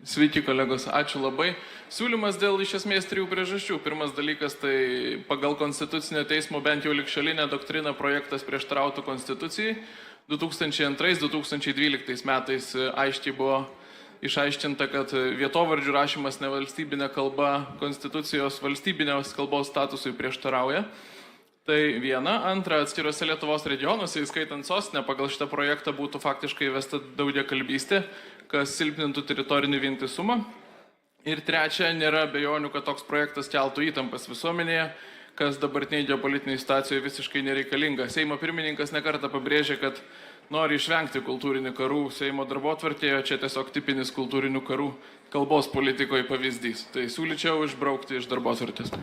Sveiki, kolegos, ačiū labai. Siūlymas dėl iš esmės 3 priežasčių. Pirmas dalykas, tai pagal Konstitucinio teismo bent jau ligšiolinę doktriną projektas prieštarautų Konstitucijai. 2002-2012 metais aiškiai buvo išaiškinta, kad vietovardžių rašymas nevalstybinė kalba Konstitucijos valstybinės kalbos statusui prieštarauja. Tai viena. Antra, atskirose Lietuvos regionuose, įskaitant sostinę, pagal šitą projektą būtų faktiškai įvesta daugiakalbystė, kas silpnintų teritorinį vientisumą. Ir trečia, nėra abejonių, kad toks projektas keltų įtampas visuomenėje, kas dabartiniai geopolitiniai situacijoje visiškai nereikalinga. Seimo pirmininkas nekartą pabrėžė, kad nori išvengti kultūrinių karų Seimo darbotvarkėje, čia tiesiog tipinis kultūrinių karų kalbos politikoje pavyzdys. Tai siūlyčiau išbraukti iš darbotvarkės.